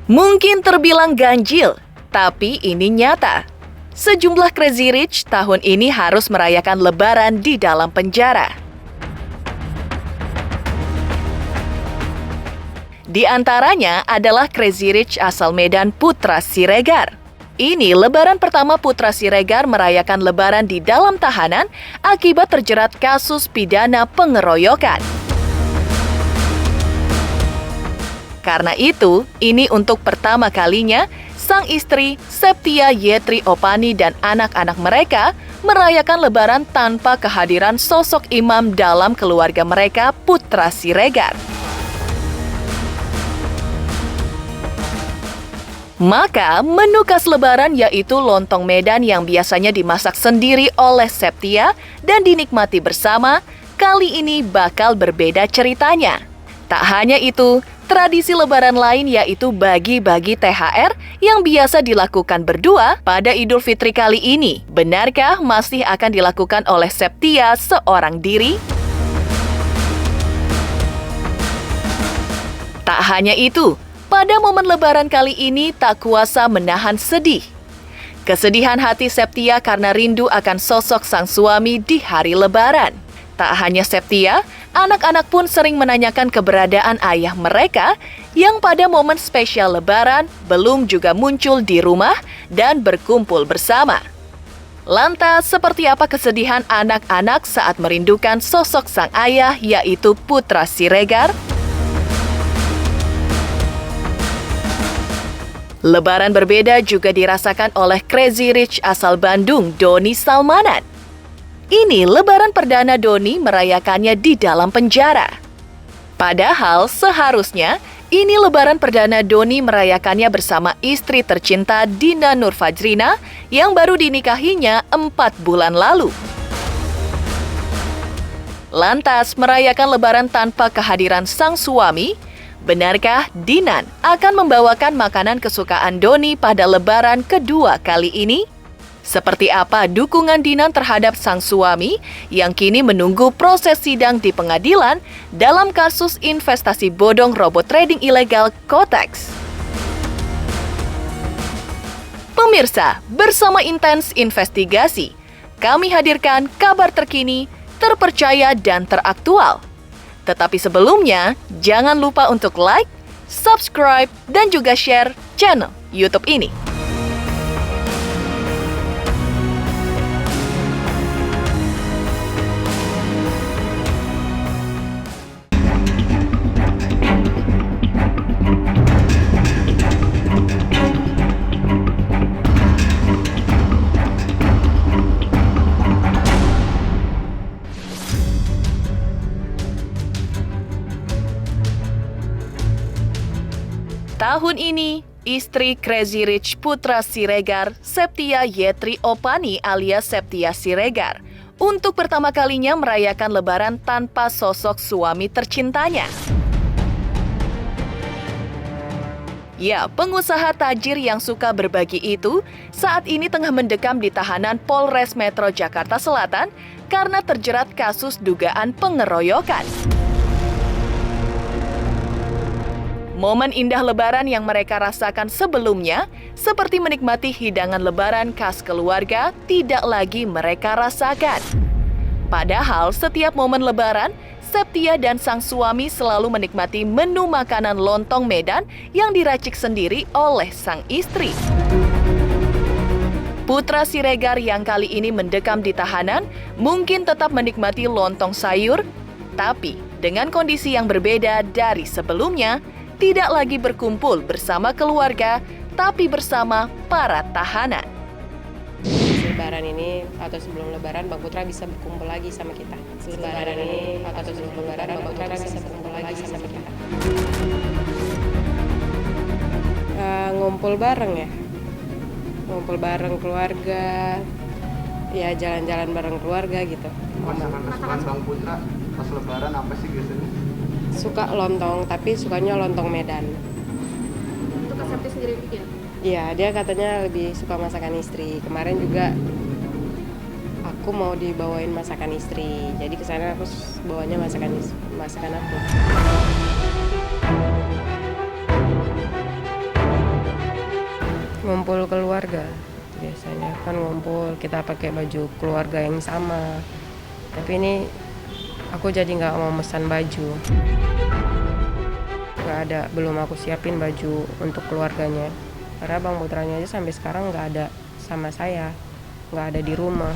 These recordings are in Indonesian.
Mungkin terbilang ganjil, tapi ini nyata. Sejumlah Crazy Rich tahun ini harus merayakan Lebaran di dalam penjara. Di antaranya adalah Crazy Rich asal Medan, Putra Siregar. Ini Lebaran pertama Putra Siregar merayakan Lebaran di dalam tahanan akibat terjerat kasus pidana pengeroyokan. Karena itu, ini untuk pertama kalinya, sang istri Septia Yetri Opani dan anak-anak mereka merayakan Lebaran tanpa kehadiran sosok imam dalam keluarga mereka, Putra Siregar. Maka, menu khas Lebaran yaitu lontong Medan yang biasanya dimasak sendiri oleh Septia dan dinikmati bersama, kali ini bakal berbeda ceritanya. Tak hanya itu, tradisi Lebaran lain yaitu bagi-bagi THR yang biasa dilakukan berdua pada Idul Fitri kali ini. Benarkah masih akan dilakukan oleh Septia seorang diri? Tak hanya itu, pada momen Lebaran kali ini tak kuasa menahan sedih. Kesedihan hati Septia karena rindu akan sosok sang suami di hari Lebaran. Tak hanya Septia, anak-anak pun sering menanyakan keberadaan ayah mereka yang pada momen spesial Lebaran belum juga muncul di rumah dan berkumpul bersama. Lantas, seperti apa kesedihan anak-anak saat merindukan sosok sang ayah yaitu Putra Siregar? Lebaran berbeda juga dirasakan oleh Crazy Rich asal Bandung, Doni Salmanan. Ini Lebaran perdana Doni merayakannya di dalam penjara. Padahal seharusnya ini Lebaran perdana Doni merayakannya bersama istri tercinta Dina Nurfajrina yang baru dinikahinya 4 bulan lalu. Lantas merayakan Lebaran tanpa kehadiran sang suami, benarkah Dinan akan membawakan makanan kesukaan Doni pada Lebaran kedua kali ini? Seperti apa dukungan Dinan terhadap sang suami yang kini menunggu proses sidang di pengadilan dalam kasus investasi bodong robot trading ilegal Kotex? Pemirsa, bersama Intens Investigasi, kami hadirkan kabar terkini, terpercaya dan teraktual. Tetapi sebelumnya, jangan lupa untuk like, subscribe, dan juga share channel YouTube ini. Tahun ini, istri Crazy Rich Putra Siregar, Septia Yetri Opani alias Septia Siregar, untuk pertama kalinya merayakan Lebaran tanpa sosok suami tercintanya. Ya, pengusaha tajir yang suka berbagi itu saat ini tengah mendekam di tahanan Polres Metro Jakarta Selatan karena terjerat kasus dugaan pengeroyokan. Momen indah Lebaran yang mereka rasakan sebelumnya, seperti menikmati hidangan Lebaran khas keluarga, tidak lagi mereka rasakan. Padahal setiap momen Lebaran, Septia dan sang suami selalu menikmati menu makanan lontong Medan yang diracik sendiri oleh sang istri. Putra Siregar yang kali ini mendekam di tahanan mungkin tetap menikmati lontong sayur, tapi dengan kondisi yang berbeda dari sebelumnya, tidak lagi berkumpul bersama keluarga, tapi bersama para tahanan. Lebaran ini atau sebelum Lebaran, Bang Putra bisa berkumpul lagi sama kita. Lebaran ini atau sebelum Lebaran, Bang Putra bisa berkumpul lagi sama kita. Ngumpul bareng ya, ngumpul bareng keluarga, ya jalan-jalan bareng keluarga gitu. Masakan kesukaan Bang Putra pas Lebaran apa sih biasanya? Suka lontong, tapi sukanya lontong Medan. Itu Kak Septi sendiri bikin? Iya, dia katanya lebih suka masakan istri. Kemarin juga aku mau dibawain masakan istri, jadi kesana aku bawanya masakan aku. Ngumpul keluarga, biasanya kan ngumpul kita pakai baju keluarga yang sama. Tapi ini aku jadi nggak mau pesan baju. Nggak ada, belum aku siapin baju untuk keluarganya. Karena Bang Putranya aja sampai sekarang nggak ada sama saya, nggak ada di rumah.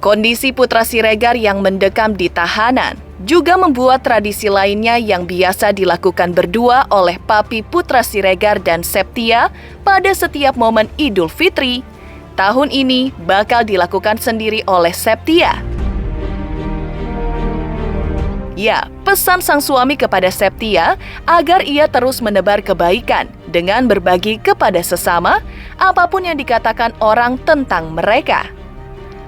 Kondisi Putra Siregar yang mendekam di tahanan juga membuat tradisi lainnya yang biasa dilakukan berdua oleh Papi Putra Siregar dan Septia pada setiap momen Idul Fitri, tahun ini bakal dilakukan sendiri oleh Septia. Ya, pesan sang suami kepada Septia agar ia terus menebar kebaikan dengan berbagi kepada sesama apapun yang dikatakan orang tentang mereka.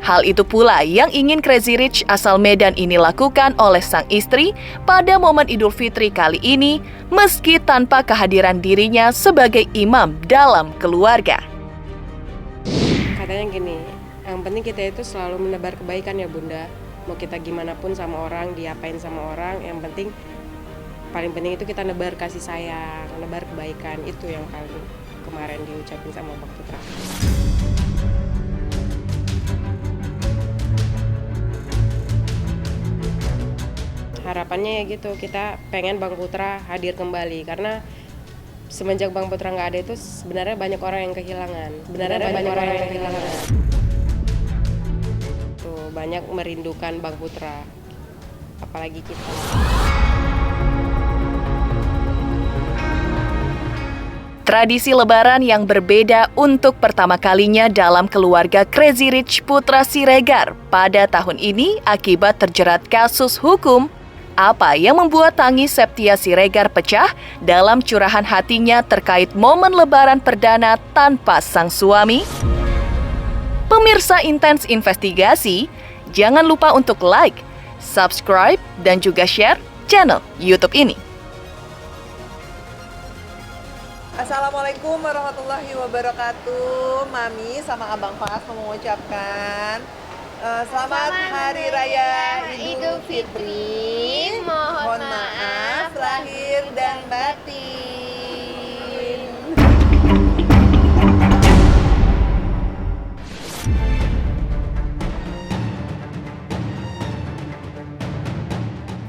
Hal itu pula yang ingin Crazy Rich asal Medan ini lakukan oleh sang istri pada momen Idul Fitri kali ini, meski tanpa kehadiran dirinya sebagai imam dalam keluarga. Katanya gini, yang penting kita itu selalu menebar kebaikan ya Bunda. Mau kita gimana pun sama orang, diapain sama orang, yang penting paling penting itu kita nebar kasih sayang, nebar kebaikan. Itu yang paling kemarin diucapin sama Bang Putra. Harapannya ya gitu, kita pengen Bang Putra hadir kembali karena semenjak Bang Putra nggak ada itu sebenarnya banyak orang yang kehilangan. Tuh, banyak merindukan Bang Putra, apalagi kita. Tradisi Lebaran yang berbeda untuk pertama kalinya dalam keluarga Crazy Rich Putra Siregar pada tahun ini akibat terjerat kasus hukum. Apa yang membuat tangis Septia Siregar pecah dalam curahan hatinya terkait momen Lebaran perdana tanpa sang suami? Pemirsa Intens Investigasi, jangan lupa untuk like, subscribe, dan juga share channel YouTube ini. Assalamualaikum warahmatullahi wabarakatuh. Mami sama Abang Fas mau mengucapkan selamat Hari Raya Idul Fitri. Mohon maaf lahir dan batin.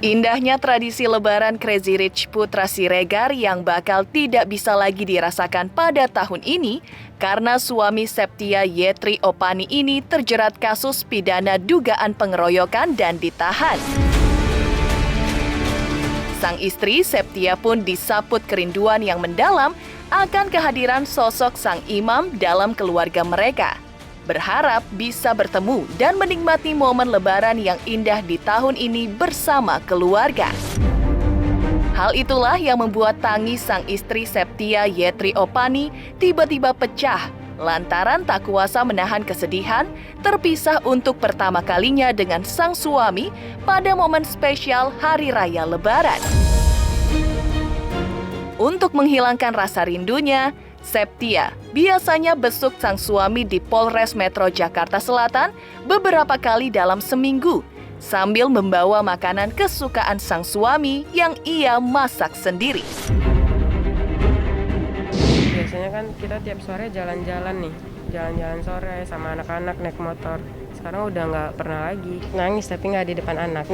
Indahnya tradisi Lebaran Crazy Rich Putra Siregar yang bakal tidak bisa lagi dirasakan pada tahun ini karena suami Septia Yetri Opani ini terjerat kasus pidana dugaan pengeroyokan dan ditahan. Sang istri Septia pun disaput kerinduan yang mendalam akan kehadiran sosok sang imam dalam keluarga mereka. Berharap bisa bertemu dan menikmati momen Lebaran yang indah di tahun ini bersama keluarga. Hal itulah yang membuat tangis sang istri Septia Yetri Opani tiba-tiba pecah lantaran tak kuasa menahan kesedihan terpisah untuk pertama kalinya dengan sang suami pada momen spesial Hari Raya Lebaran. Untuk menghilangkan rasa rindunya, Septia biasanya besuk sang suami di Polres Metro Jakarta Selatan beberapa kali dalam seminggu sambil membawa makanan kesukaan sang suami yang ia masak sendiri. Biasanya kan kita tiap sore jalan-jalan nih, jalan-jalan sore sama anak-anak naik motor. Sekarang udah nggak pernah lagi. Nangis tapi nggak di depan anak.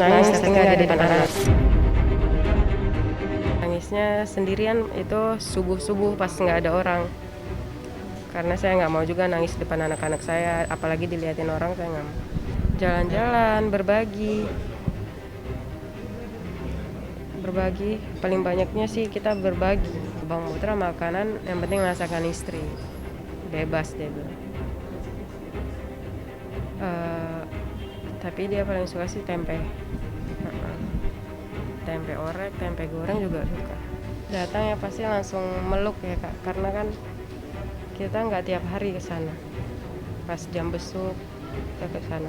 Nangisnya sendirian itu subuh-subuh pas nggak ada orang. Karena saya nggak mau juga nangis depan anak-anak saya, apalagi dilihatin orang, saya nggak mau. Jalan-jalan, berbagi, paling banyaknya sih kita berbagi. Bang Putra makanan yang penting masakan istri, bebas dia bilang. Tapi dia paling suka sih tempe. Tempe orek, tempe goreng juga suka. Datang ya pasti langsung meluk ya Kak, karena kan kita nggak tiap hari ke sana. Pas jam besuk kita ke sana.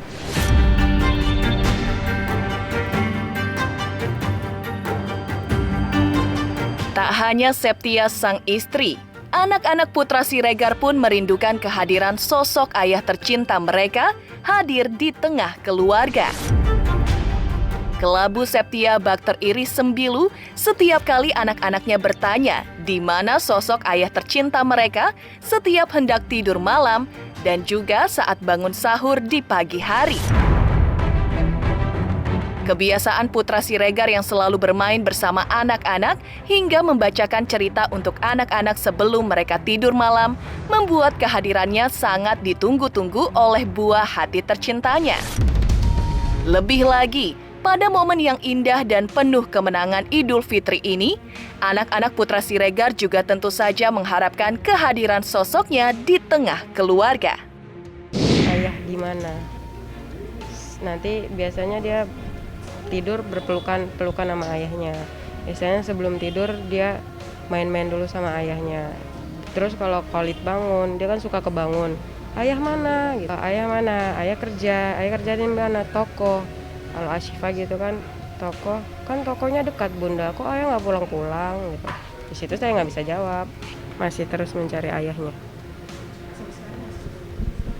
Tak hanya Septia sang istri, anak-anak Putra Siregar pun merindukan kehadiran sosok ayah tercinta mereka hadir di tengah keluarga. Kelabu Septia Bakter Iris Sembilu, setiap kali anak-anaknya bertanya di mana sosok ayah tercinta mereka setiap hendak tidur malam dan juga saat bangun sahur di pagi hari. Kebiasaan Putra Siregar yang selalu bermain bersama anak-anak hingga membacakan cerita untuk anak-anak sebelum mereka tidur malam membuat kehadirannya sangat ditunggu-tunggu oleh buah hati tercintanya. Lebih lagi, pada momen yang indah dan penuh kemenangan Idul Fitri ini, anak-anak Putra Siregar juga tentu saja mengharapkan kehadiran sosoknya di tengah keluarga. Ayah gimana? Nanti biasanya dia tidur pelukan sama ayahnya. Biasanya sebelum tidur dia main-main dulu sama ayahnya. Terus kalau Khalid bangun, dia kan suka kebangun. Ayah mana? Gitu. Ayah mana? Ayah kerja di mana? Toko. Kalau Asyifa gitu kan toko, kan tokonya dekat bunda, kok ayah nggak pulang-pulang gitu. Di situ saya nggak bisa jawab, masih terus mencari ayahnya.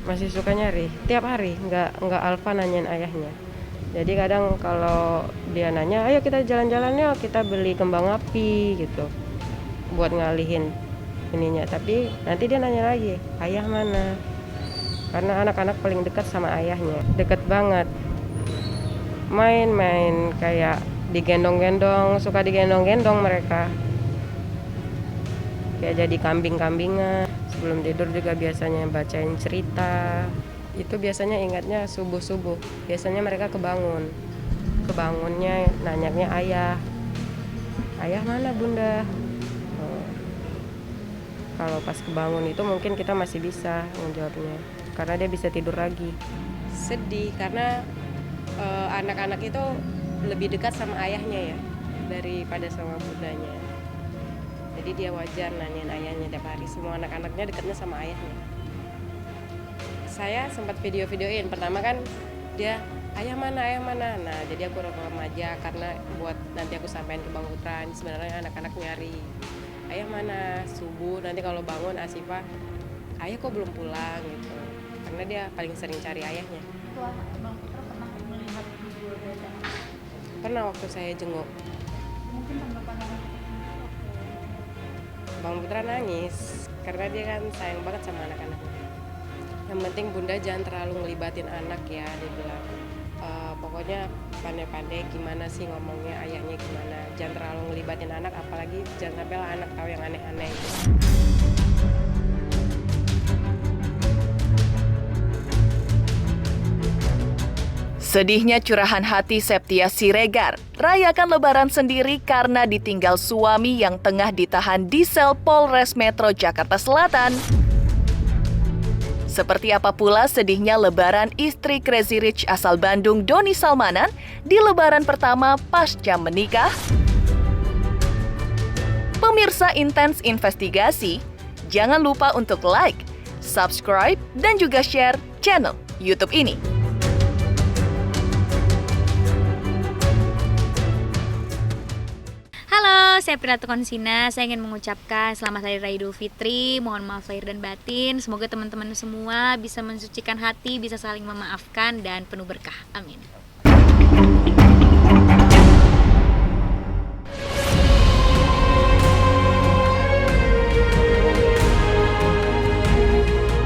Masih suka nyari, tiap hari, nggak Alfa nanyain ayahnya. Jadi kadang kalau dia nanya, ayo kita jalan-jalan yuk, kita beli kembang api gitu, buat ngalihin ininya. Tapi nanti dia nanya lagi, ayah mana? Karena anak-anak paling dekat sama ayahnya, deket banget. Main-main kayak digendong-gendong, suka digendong-gendong mereka. Kayak jadi kambing-kambingan. Sebelum tidur juga biasanya bacain cerita. Itu biasanya ingatnya subuh-subuh. Biasanya mereka kebangun. Kebangunnya nanyanya ayah. Ayah mana bunda? Kalau pas kebangun itu mungkin kita masih bisa menjawabnya. Karena dia bisa tidur lagi. Sedih karena anak-anak itu lebih dekat sama ayahnya ya daripada sama bundanya. Jadi dia wajar nanyain ayahnya tiap hari. Semua anak-anaknya dekatnya sama ayahnya. Saya sempat video-videoin. Pertama kan dia ayah mana. Nah jadi aku rekam aja karena buat nanti aku sampein ke Bang Putra. Ini sebenarnya anak-anak nyari ayah mana subuh. Nanti kalau bangun Asyifa, ayah kok belum pulang gitu. Karena dia paling sering cari ayahnya. Bang Putra pernah melihat video dan Pernah waktu saya jenguk. mungkin tanggapan orang Bang Putra nangis karena dia kan sayang banget sama anak-anaknya. Yang penting bunda jangan terlalu ngelibatin anak ya, dia bilang. Pokoknya pandai-pandai gimana sih ngomongnya, ayahnya gimana. Jangan terlalu ngelibatin anak, apalagi jangan sampai lah anak tahu yang aneh-aneh. Sedihnya curahan hati Septia Siregar, rayakan lebaran sendiri karena ditinggal suami yang tengah ditahan di sel Polres Metro Jakarta Selatan. Seperti apa pula sedihnya lebaran istri Crazy Rich asal Bandung Doni Salmanan di lebaran pertama pasca menikah? Pemirsa Intens Investigasi, jangan lupa untuk like, subscribe, dan juga share channel YouTube ini. Halo, saya Prilatu Konsina. Saya ingin mengucapkan selamat Hari Raya Idul Fitri. Mohon maaf lahir dan batin. Semoga teman-teman semua bisa mensucikan hati, bisa saling memaafkan, dan penuh berkah. Amin.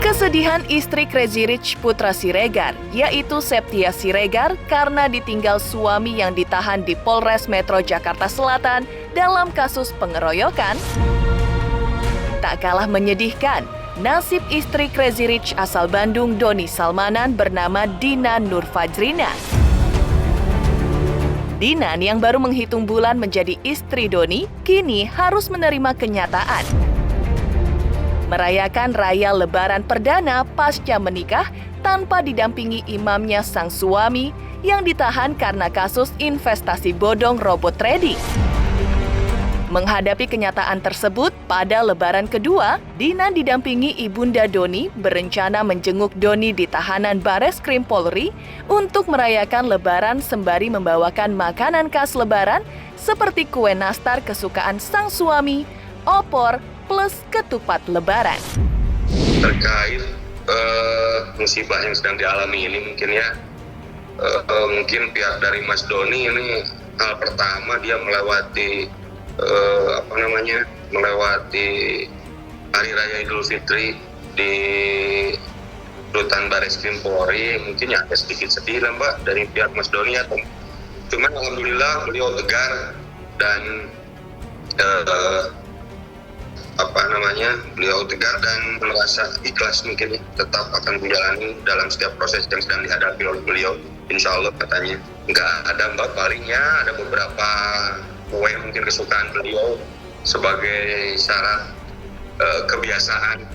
Kesedihan istri Crazy Rich Putra Siregar, yaitu Septia Siregar karena ditinggal suami yang ditahan di Polres Metro Jakarta Selatan dalam kasus pengeroyokan. Tak kalah menyedihkan, nasib istri Crazy Rich asal Bandung Doni Salmanan bernama Dina Nurfajrina. Dinan yang baru menghitung bulan menjadi istri Doni, kini harus menerima kenyataan. Merayakan raya lebaran perdana pasca menikah tanpa didampingi imamnya sang suami yang ditahan karena kasus investasi bodong robot trading. Menghadapi kenyataan tersebut, pada lebaran kedua, Dinan didampingi ibunda Doni berencana menjenguk Doni di tahanan Bareskrim Polri untuk merayakan lebaran sembari membawakan makanan khas lebaran seperti kue nastar kesukaan sang suami, opor, plus ketupat lebaran. Terkait musibah yang sedang dialami ini mungkin ya, mungkin pihak dari Mas Doni ini hal pertama dia melewati melewati Hari Raya Idul Fitri di Rutan Bareskrim Polri, mungkin ya agak sedikit sedih lah Mbak dari pihak Mas Doni ya. Cuman alhamdulillah beliau tegar dan beliau tegar dan merasa ikhlas mungkin tetap akan menjalani dalam setiap proses yang sedang dihadapi oleh beliau. Insya Allah katanya nggak ada Mbak, palingnya ada beberapa kue mungkin kesukaan beliau sebagai syarat kebiasaan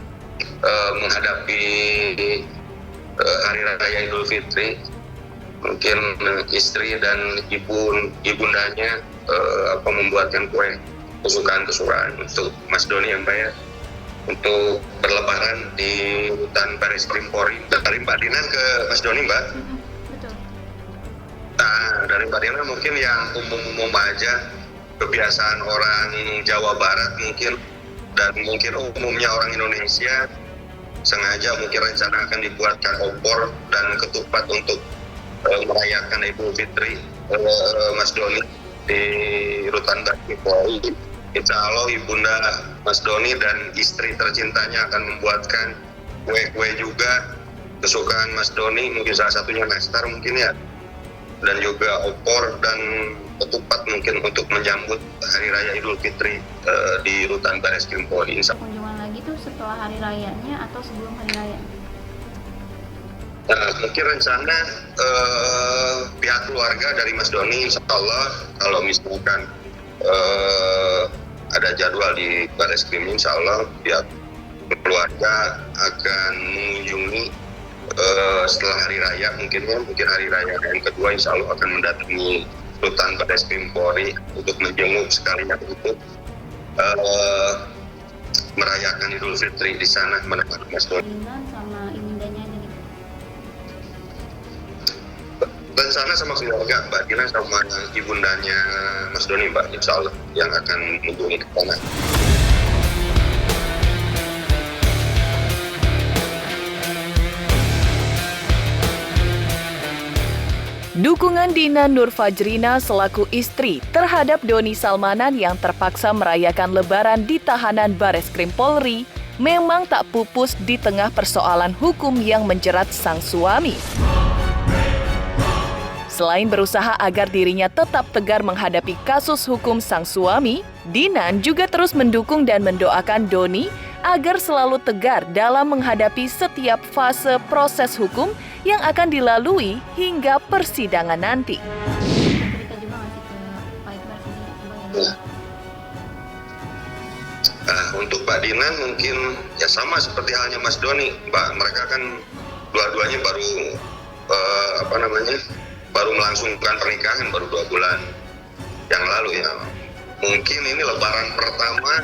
menghadapi Hari Raya Idul Fitri. Mungkin istri dan ibundanya membuatkan kue kesukaan untuk Mas Doni ya Mbak ya, untuk berlebaran di Rutan Bareskrim Polri. Dari Mbak Dinan ke Mas Doni Mbak. Betul. Nah, dari Mbak Dinan mungkin yang umum-umum aja, kebiasaan orang Jawa Barat mungkin, dan mungkin umumnya orang Indonesia, sengaja mungkin rencana akan dibuatkan opor dan ketupat untuk merayakan Idul Fitri Mas Doni di Rutan Bareskrim Polri. Insya Allah ibunda Mas Doni dan istri tercintanya akan membuatkan kue-kue juga kesukaan Mas Doni, mungkin salah satunya nastar mungkin ya, dan juga opor dan ketupat mungkin untuk menyambut Hari Raya Idul Fitri di Rutan Bareskrim Polri. Kunjungan lagi tuh setelah hari rayanya atau sebelum hari raya? Nah, mungkin rencana pihak keluarga dari Mas Doni, insya Allah kalau misalkan ada jadwal di Bareskrim, insya Allah pihak keluarga akan mengunjungi setelah hari raya mungkin hari raya yang kedua insya Allah akan mendatangi Rutan Bareskrim Polri untuk menjenguk sekalian untuk merayakan Idul Fitri di sana menemani Mas Doni. Dengan sama ibundanya aja gitu. Rencana sama keluarga Mbak Dina sama ibundanya Mas Doni Mbak, insya Allah yang akan mengunjungi ke sana. Dukungan Dina Nur Fajrina selaku istri terhadap Doni Salmanan yang terpaksa merayakan Lebaran di tahanan Bareskrim Polri memang tak pupus di tengah persoalan hukum yang menjerat sang suami. Selain berusaha agar dirinya tetap tegar menghadapi kasus hukum sang suami, Dinan juga terus mendukung dan mendoakan Doni agar selalu tegar dalam menghadapi setiap fase proses hukum yang akan dilalui hingga persidangan nanti. Cerita juga nggak sih ke Pak Iqbal sih? Untuk Mbak Dinan mungkin ya sama seperti halnya Mas Doni, Mbak. Mereka kan dua-duanya baru melangsungkan pernikahan baru 2 bulan yang lalu ya. Mungkin ini lebaran pertama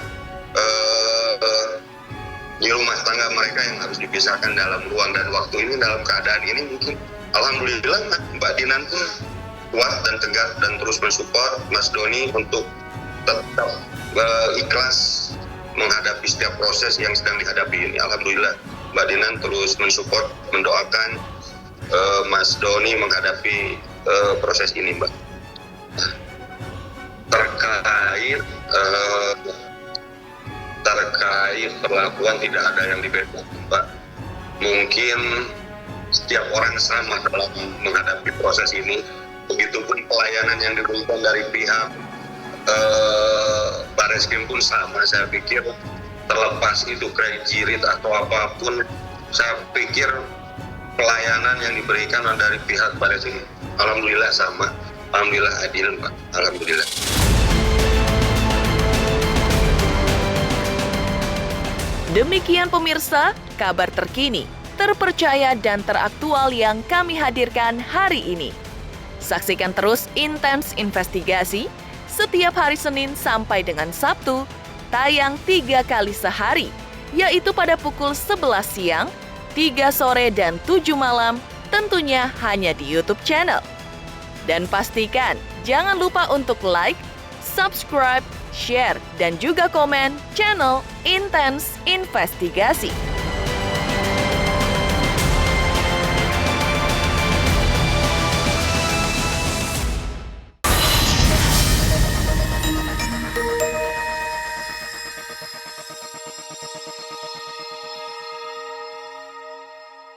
di rumah tangga mereka yang harus dipisahkan dalam ruang dan waktu ini, dalam keadaan ini mungkin alhamdulillah Mbak Dinan pun kuat dan tegar dan terus mensupport Mas Doni untuk tetap ikhlas menghadapi setiap proses yang sedang dihadapi ini. Alhamdulillah Mbak Dinan terus mensupport, mendoakan Mas Doni menghadapi proses ini Mbak. Terkait perlakuan tidak ada yang dibedakan Mbak. Mungkin setiap orang sama dalam menghadapi proses ini. Begitupun pelayanan yang diberikan dari pihak Bareskrim pun sama. Saya pikir terlepas itu kredit atau apapun, saya pikir pelayanan yang diberikan dari pihak Bareskrim alhamdulillah sama, alhamdulillah adil Pak, alhamdulillah. Demikian pemirsa, kabar terkini, terpercaya dan teraktual yang kami hadirkan hari ini. Saksikan terus Intens Investigasi setiap hari Senin sampai dengan Sabtu, tayang 3 kali sehari, yaitu pada pukul 11 siang, 3 sore dan 7 malam, tentunya hanya di YouTube channel. Dan pastikan jangan lupa untuk like, subscribe, share, dan juga komen channel Intens Investigasi.